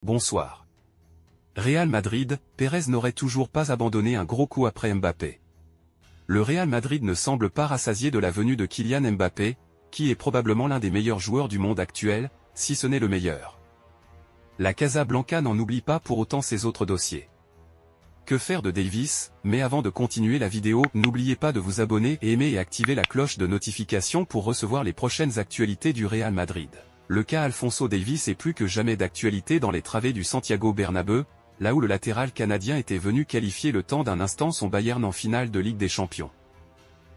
Bonsoir. Real Madrid, Pérez n'aurait toujours pas abandonné un gros coup après Mbappé. Le Real Madrid ne semble pas rassasié de la venue de Kylian Mbappé, qui est probablement l'un des meilleurs joueurs du monde actuel, si ce n'est le meilleur. La Casablanca n'en oublie pas pour autant ses autres dossiers. Que faire de Davies? Mais avant de continuer la vidéo, n'oubliez pas de vous abonner et aimer et activer la cloche de notification pour recevoir les prochaines actualités du Real Madrid. Le cas Alphonso Davies est plus que jamais d'actualité dans les travées du Santiago Bernabéu, là où le latéral canadien était venu qualifier le temps d'un instant son Bayern en finale de Ligue des Champions.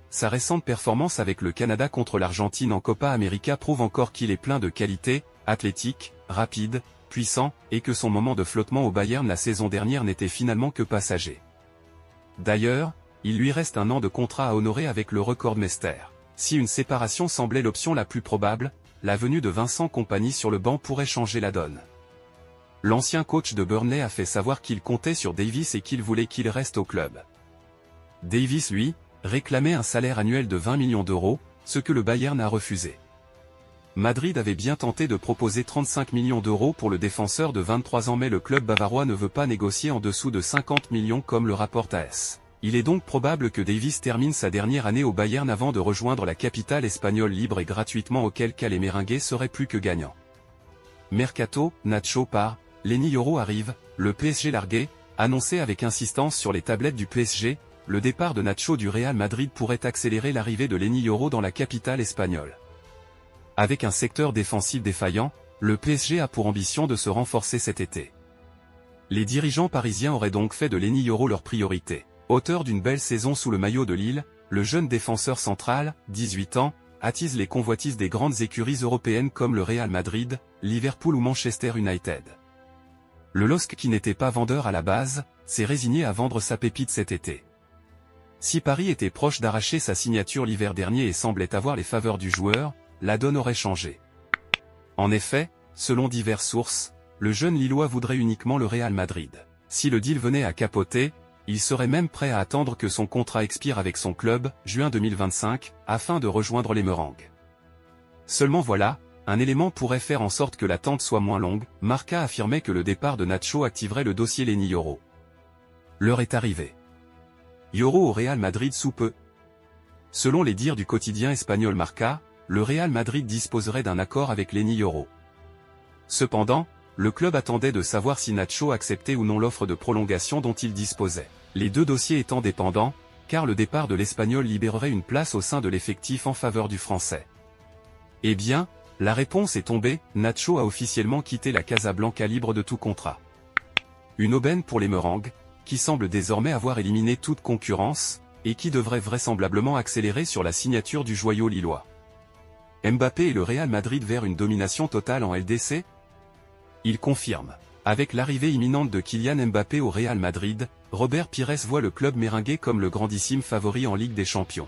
Sa récente performance avec le Canada contre l'Argentine en Copa América prouve encore qu'il est plein de qualités, athlétique, rapide, puissant, et que son moment de flottement au Bayern la saison dernière n'était finalement que passager. D'ailleurs, il lui reste un an de contrat à honorer avec le Rekordmeister. Si une séparation semblait l'option la plus probable, la venue de Vincent Kompany sur le banc pourrait changer la donne. L'ancien coach de Burnley a fait savoir qu'il comptait sur Davies et qu'il voulait qu'il reste au club. Davies, lui, réclamait un salaire annuel de 20 millions d'euros, ce que le Bayern a refusé. Madrid avait bien tenté de proposer 35 millions d'euros pour le défenseur de 23 ans mais le club bavarois ne veut pas négocier en dessous de 50 millions comme le rapporte AS. Il est donc probable que Davies termine sa dernière année au Bayern avant de rejoindre la capitale espagnole libre et gratuitement, auquel cas les Merengues seraient plus que gagnants. Mercato, Nacho part, Lenny Yoro arrive, le PSG largué, annoncé avec insistance sur les tablettes du PSG, le départ de Nacho du Real Madrid pourrait accélérer l'arrivée de Lenny Yoro dans la capitale espagnole. Avec un secteur défensif défaillant, le PSG a pour ambition de se renforcer cet été. Les dirigeants parisiens auraient donc fait de Lenny Yoro leur priorité. Auteur d'une belle saison sous le maillot de Lille, le jeune défenseur central, 18 ans, attise les convoitises des grandes écuries européennes comme le Real Madrid, Liverpool ou Manchester United. Le LOSC, qui n'était pas vendeur à la base, s'est résigné à vendre sa pépite cet été. Si Paris était proche d'arracher sa signature l'hiver dernier et semblait avoir les faveurs du joueur, la donne aurait changé. En effet, selon diverses sources, le jeune Lillois voudrait uniquement le Real Madrid. Si le deal venait à capoter, il serait même prêt à attendre que son contrat expire avec son club, juin 2025, afin de rejoindre les Merengues. Seulement voilà, un élément pourrait faire en sorte que l'attente soit moins longue. Marca affirmait que le départ de Nacho activerait le dossier Lenny Yoro. L'heure est arrivée. Yoro au Real Madrid sous peu. Selon les dires du quotidien espagnol Marca, le Real Madrid disposerait d'un accord avec Lenny Yoro. Cependant, le club attendait de savoir si Nacho acceptait ou non l'offre de prolongation dont il disposait. Les deux dossiers étant dépendants, car le départ de l'Espagnol libérerait une place au sein de l'effectif en faveur du Français. Eh bien, la réponse est tombée, Nacho a officiellement quitté la Casablanca libre de tout contrat. Une aubaine pour les Merengues, qui semblent désormais avoir éliminé toute concurrence, et qui devrait vraisemblablement accélérer sur la signature du joyau lillois. Mbappé et le Real Madrid vers une domination totale en LDC? Il confirme. Avec l'arrivée imminente de Kylian Mbappé au Real Madrid, Robert Pires voit le club merengue comme le grandissime favori en Ligue des Champions.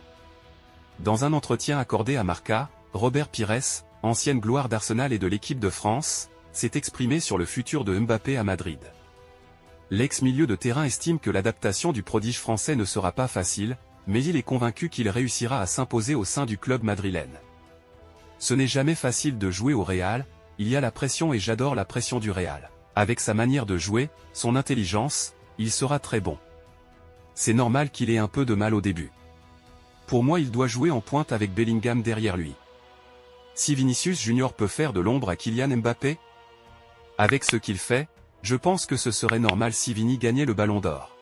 Dans un entretien accordé à Marca, Robert Pires, ancienne gloire d'Arsenal et de l'équipe de France, s'est exprimé sur le futur de Mbappé à Madrid. L'ex-milieu de terrain estime que l'adaptation du prodige français ne sera pas facile, mais il est convaincu qu'il réussira à s'imposer au sein du club madrilène. Ce n'est jamais facile de jouer au Real, il y a la pression et j'adore la pression du Real. Avec sa manière de jouer, son intelligence, il sera très bon. C'est normal qu'il ait un peu de mal au début. Pour moi, il doit jouer en pointe avec Bellingham derrière lui. Si Vinicius Junior peut faire de l'ombre à Kylian Mbappé? Avec ce qu'il fait, je pense que ce serait normal si Vini gagnait le Ballon d'Or.